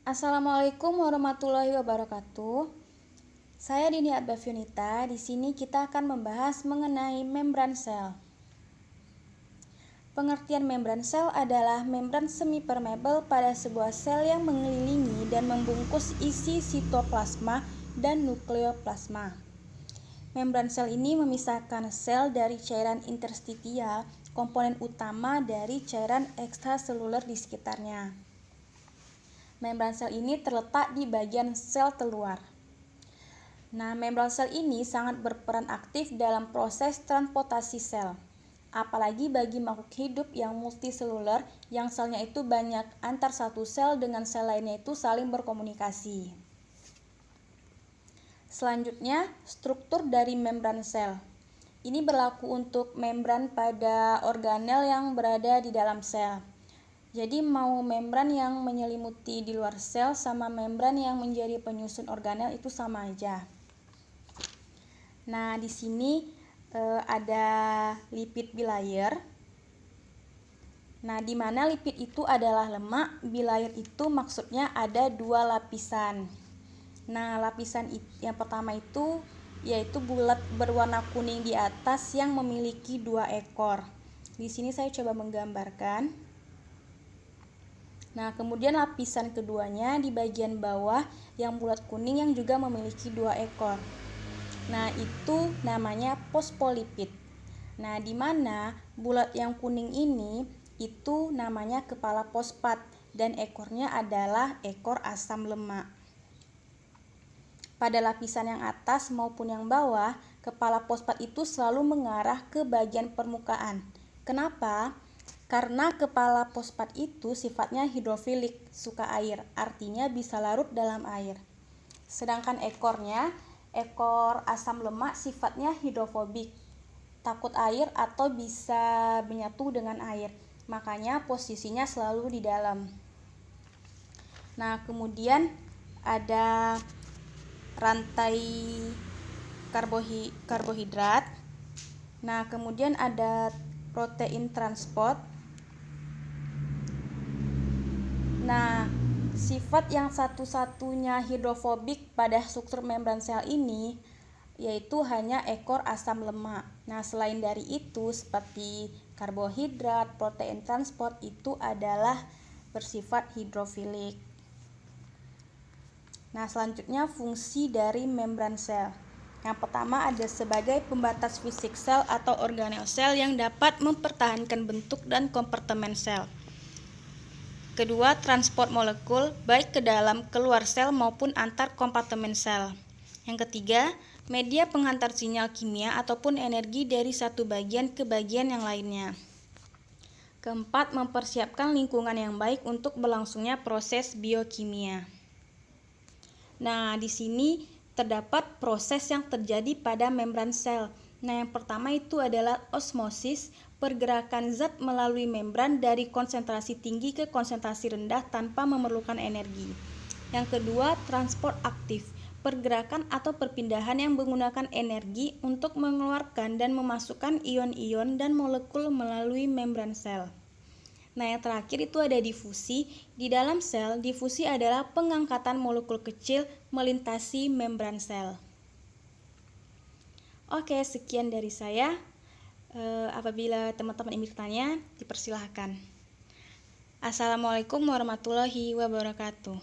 Assalamualaikum warahmatullahi wabarakatuh. Saya Dini Adbavyunita. Di sini kita akan membahas mengenai membran sel. Pengertian membran sel adalah membran semi permeabel pada sebuah sel yang mengelilingi dan membungkus isi sitoplasma dan nukleoplasma. Membran sel ini memisahkan sel dari cairan interstitial, komponen utama dari cairan ekstraseluler di sekitarnya. Membran sel ini terletak di bagian sel terluar. Nah, membran sel ini sangat berperan aktif dalam proses transportasi sel, apalagi bagi makhluk hidup yang multiseluler, yang selnya itu banyak antar satu sel dengan sel lainnya itu saling berkomunikasi. Selanjutnya, struktur dari membran sel. Ini berlaku untuk membran pada organel yang berada di dalam sel. Jadi mau membran yang menyelimuti di luar sel sama membran yang menjadi penyusun organel itu sama aja. Nah, di sini ada lipid bilayer. Nah, di mana lipid itu adalah lemak, bilayer itu maksudnya ada dua lapisan. Nah, lapisan yang pertama itu yaitu bulat berwarna kuning di atas yang memiliki dua ekor. Di sini saya coba menggambarkan. Nah, kemudian lapisan keduanya di bagian bawah yang bulat kuning yang juga memiliki dua ekor. Nah, itu namanya fosfolipid. Nah, di mana bulat yang kuning ini itu namanya kepala fosfat dan ekornya adalah ekor asam lemak. Pada lapisan yang atas maupun yang bawah, kepala fosfat itu selalu mengarah ke bagian permukaan. Kenapa? Karena kepala fosfat itu sifatnya hidrofilik, suka air, artinya bisa larut dalam air. Sedangkan ekornya, ekor asam lemak sifatnya hidrofobik, takut air atau bisa menyatu dengan air. Makanya posisinya selalu di dalam. Nah, kemudian ada rantai karbohidrat. Nah, kemudian ada protein transport. Nah, sifat yang satu-satunya hidrofobik pada struktur membran sel ini yaitu hanya ekor asam lemak. Nah, selain dari itu seperti karbohidrat, protein transport itu adalah bersifat hidrofilik. Nah, selanjutnya fungsi dari membran sel. Yang pertama ada sebagai pembatas fisik sel atau organel sel yang dapat mempertahankan bentuk dan kompartemen sel. Kedua, transport molekul baik ke dalam keluar sel maupun antar kompartemen sel. Yang ketiga, media penghantar sinyal kimia ataupun energi dari satu bagian ke bagian yang lainnya. Keempat, mempersiapkan lingkungan yang baik untuk berlangsungnya proses biokimia. Nah, di sini terdapat proses yang terjadi pada membran sel. Nah, yang pertama itu adalah osmosis, pergerakan zat melalui membran dari konsentrasi tinggi ke konsentrasi rendah tanpa memerlukan energi. Yang kedua, transport aktif, pergerakan atau perpindahan yang menggunakan energi untuk mengeluarkan dan memasukkan ion-ion dan molekul melalui membran sel. Nah, yang terakhir itu ada difusi. Di dalam sel, difusi adalah pengangkatan molekul kecil melintasi membran sel. Oke, sekian dari saya. Apabila teman-teman ingin bertanya, dipersilahkan. Assalamualaikum warahmatullahi wabarakatuh.